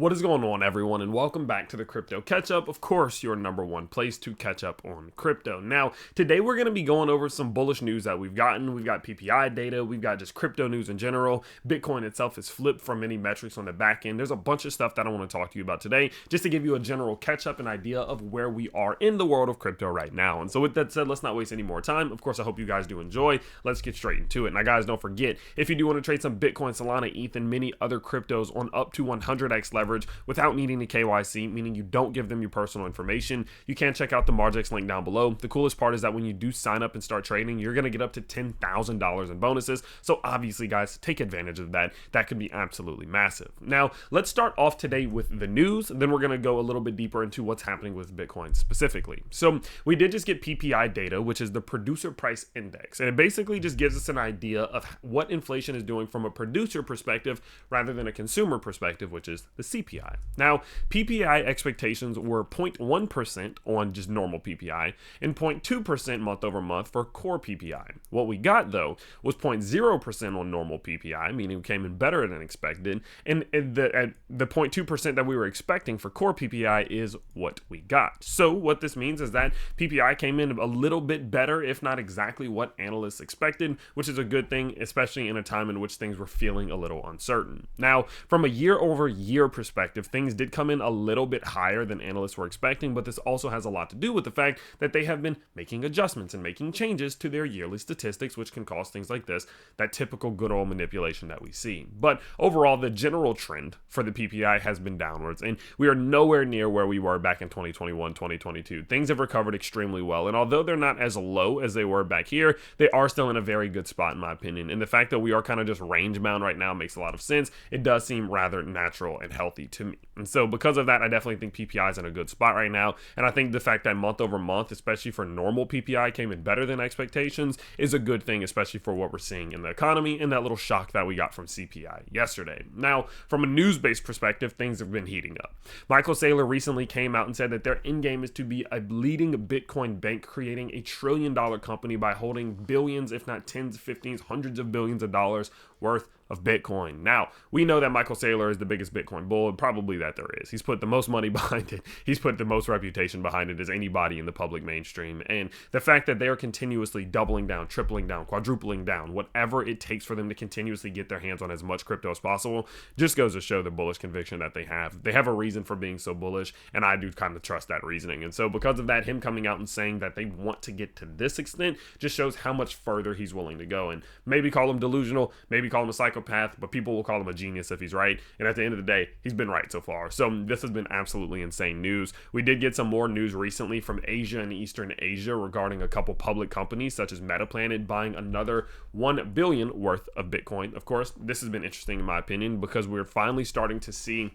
What is going on, everyone, and welcome back to the Crypto Catch Up. Of course, your number one place to catch up on crypto. Now, today we're going to be going over some bullish news that we've gotten. We've got PPI data, we've got just crypto news in general. Bitcoin itself is flipped from many metrics on the back end. There's a bunch of stuff that I want to talk to you about today, just to give you a general catch up and idea of where we are in the world of crypto right now. And so with that said, let's not waste any more time. Of course, I hope you guys do enjoy. Let's get straight into it. Now, guys, don't forget, if you do want to trade some Bitcoin, Solana, ETH, and many other cryptos on up to 100x leverage without needing the KYC, meaning you don't give them your personal information, you can check out the Margex link down below. The coolest part is that when you do sign up and start trading, you're going to get up to $10,000 in bonuses. So obviously, guys, take advantage of that. That could be absolutely massive. Now, let's start off today with the news. Then we're going to go a little bit deeper into what's happening with Bitcoin specifically. So we did just get PPI data, which is the producer price index. And it basically just gives us an idea of what inflation is doing from a producer perspective rather than a consumer perspective, which is the CPI. Now, PPI expectations were 0.1% on just normal PPI and 0.2% month over month for core PPI. What we got, though, was 0.0% on normal PPI, meaning it came in better than expected, and the 0.2% that we were expecting for core PPI is what we got. So what this means is that PPI came in a little bit better, if not exactly what analysts expected, which is a good thing, especially in a time in which things were feeling a little uncertain. Now, from a year-over-year perspective, things did come in a little bit higher than analysts were expecting, but this also has a lot to do with the fact that they have been making adjustments and making changes to their yearly statistics, which can cause things like this, that typical good old manipulation that we see. But overall, the general trend for the PPI has been downwards, and we are nowhere near where we were back in 2021, 2022. Things have recovered extremely well, and although they're not as low as they were back here, they are still in a very good spot in my opinion. And the fact that we are kind of just range bound right now makes a lot of sense. It does seem rather natural and healthy to me. And so because of that, I definitely think PPI is in a good spot right now. And I think the fact that month over month, especially for normal PPI, came in better than expectations is a good thing, especially for what we're seeing in the economy and that little shock that we got from CPI yesterday. Now, from a news-based perspective, things have been heating up. Michael Saylor recently came out and said that their end game is to be a leading Bitcoin bank, creating $1 trillion company by holding billions, if not tens, 15s, hundreds of billions of dollars worth of Bitcoin. Now, we know that Michael Saylor is the biggest Bitcoin bull, probably that there is. He's put the most money behind it. He's put the most reputation behind it as anybody in the public mainstream. And the fact that they are continuously doubling down, tripling down, quadrupling down, whatever it takes for them to continuously get their hands on as much crypto as possible, just goes to show the bullish conviction that they have. They have a reason for being so bullish, and I do kind of trust that reasoning. And so because of that, him coming out and saying that they want to get to this extent just shows how much further he's willing to go. And maybe call him delusional, maybe call him a psychopath, but people will call him a genius if he's right. And at the end of the day, he's been right so far. So this has been absolutely insane news. We did get some more news recently from Asia and Eastern Asia regarding a couple public companies such as Metaplanet buying another 1 billion worth of Bitcoin. Of course, this has been interesting in my opinion because we're finally starting to see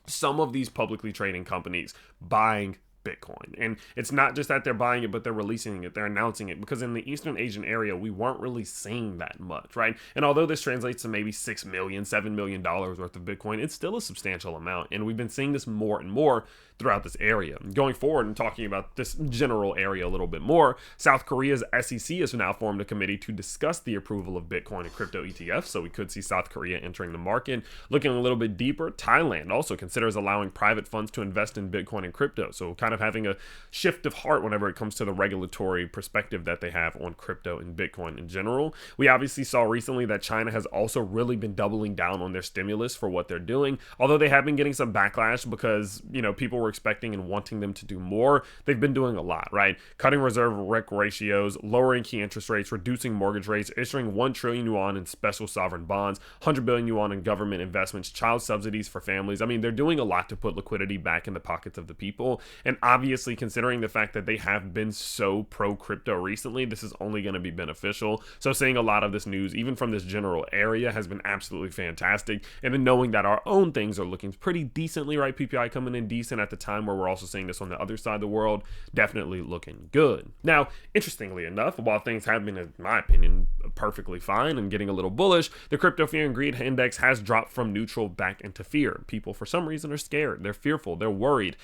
some of these publicly trading companies buying Bitcoin. And it's not just that they're buying it, but they're releasing it, they're announcing it, because in the Eastern Asian area, we weren't really seeing that much, right? And although this translates to maybe $6 million, $7 million worth of Bitcoin, it's still a substantial amount. And we've been seeing this more and more throughout this area. Going forward and talking about this general area a little bit more, South Korea's SEC has now formed a committee to discuss the approval of Bitcoin and crypto ETFs. So we could see South Korea entering the market. Looking a little bit deeper, Thailand also considers allowing private funds to invest in Bitcoin and crypto. So kind of having a shift of heart whenever it comes to the regulatory perspective that they have on crypto and Bitcoin in general. We obviously saw recently that China has also really been doubling down on their stimulus for what they're doing. Although they have been getting some backlash because, people were expecting and wanting them to do more, they've been doing a lot, right? Cutting reserve rec ratios, lowering key interest rates, reducing mortgage rates, issuing 1 trillion yuan in special sovereign bonds, 100 billion yuan in government investments, child subsidies for families. I mean, they're doing a lot to put liquidity back in the pockets of the people. And obviously, considering the fact that they have been so pro crypto recently, this is only going to be beneficial. So seeing a lot of this news, even from this general area, has been absolutely fantastic. And then knowing that our own things are looking pretty decently, right? PPI coming in decent at the time where we're also seeing this on the other side of the world, definitely looking good. Now, interestingly enough, while things have been, in my opinion, perfectly fine and getting a little bullish, the crypto fear and greed index has dropped from neutral back into fear. People, for some reason, are scared. They're fearful. They're worried.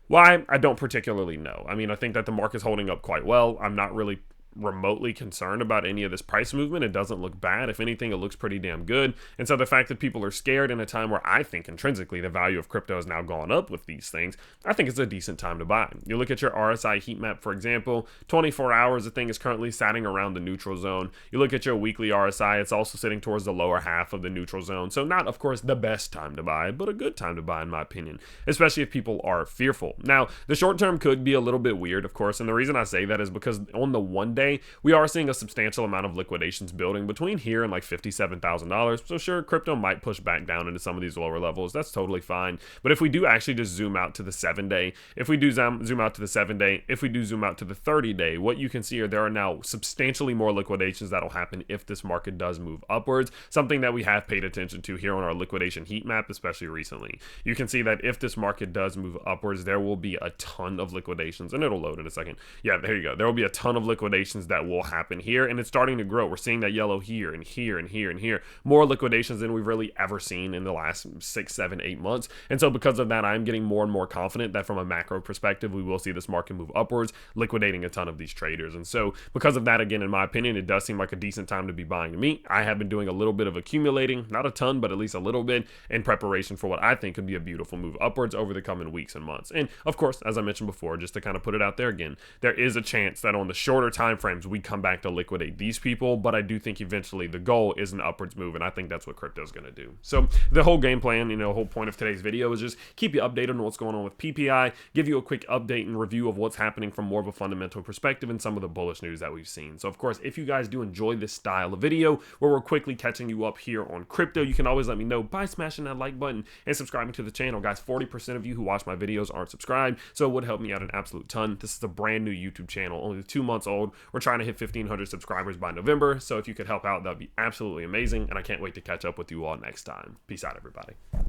Why? I don't particularly know. I mean, I think that the market's holding up quite well. I'm not really remotely concerned about any of this price movement. It doesn't look bad. If anything, it looks pretty damn good. And so the fact that people are scared in a time where I think intrinsically the value of crypto has now gone up with these things, I think it's a decent time to buy. You look at your RSI heat map, for example, 24 hours, the thing is currently sitting around the neutral zone. You look at your weekly RSI, it's also sitting towards the lower half of the neutral zone. So not, of course, the best time to buy, but a good time to buy in my opinion, especially if people are fearful. Now, the short term could be a little bit weird, of course, and the reason I say that is because on the one day, we are seeing a substantial amount of liquidations building between here and like $57,000. So sure, crypto might push back down into some of these lower levels. That's totally fine. But if we do actually just zoom out to the 7-day, if we do zoom out to the 7-day, if we do zoom out to the 30-day, what you can see are there are now substantially more liquidations that'll happen if this market does move upwards, something that we have paid attention to here on our liquidation heat map, especially recently. You can see that if this market does move upwards, there will be a ton of liquidations, and it'll load in a second. Yeah, there you go. There will be a ton of liquidations that will happen here, and it's starting to grow. We're seeing that yellow here and here and here and here. More liquidations than we've really ever seen in the last 6, 7, 8 months. And so because of that, I'm getting more and more confident that from a macro perspective, we will see this market move upwards, liquidating a ton of these traders. And so because of that, again, in my opinion, it does seem like a decent time to be buying to me. I have been doing a little bit of accumulating, not a ton, but at least a little bit, in preparation for what I think could be a beautiful move upwards over the coming weeks and months. And of course, as I mentioned before, just to kind of put it out there again, there is a chance that on the shorter time frames, we come back to liquidate these people, but I do think eventually the goal is an upwards move, and I think that's what crypto is going to do. So the whole game plan, the whole point of today's video is just keep you updated on what's going on with PPI, give you a quick update and review of what's happening from more of a fundamental perspective and some of the bullish news that we've seen. So of course, if you guys do enjoy this style of video where we're quickly catching you up here on crypto, you can always let me know by smashing that like button and subscribing to the channel. Guys, 40% of you who watch my videos aren't subscribed, so it would help me out an absolute ton. This is a brand new YouTube channel, only 2 months old. We're trying to hit 1,500 subscribers by November, so if you could help out, that'd be absolutely amazing, and I can't wait to catch up with you all next time. Peace out, everybody.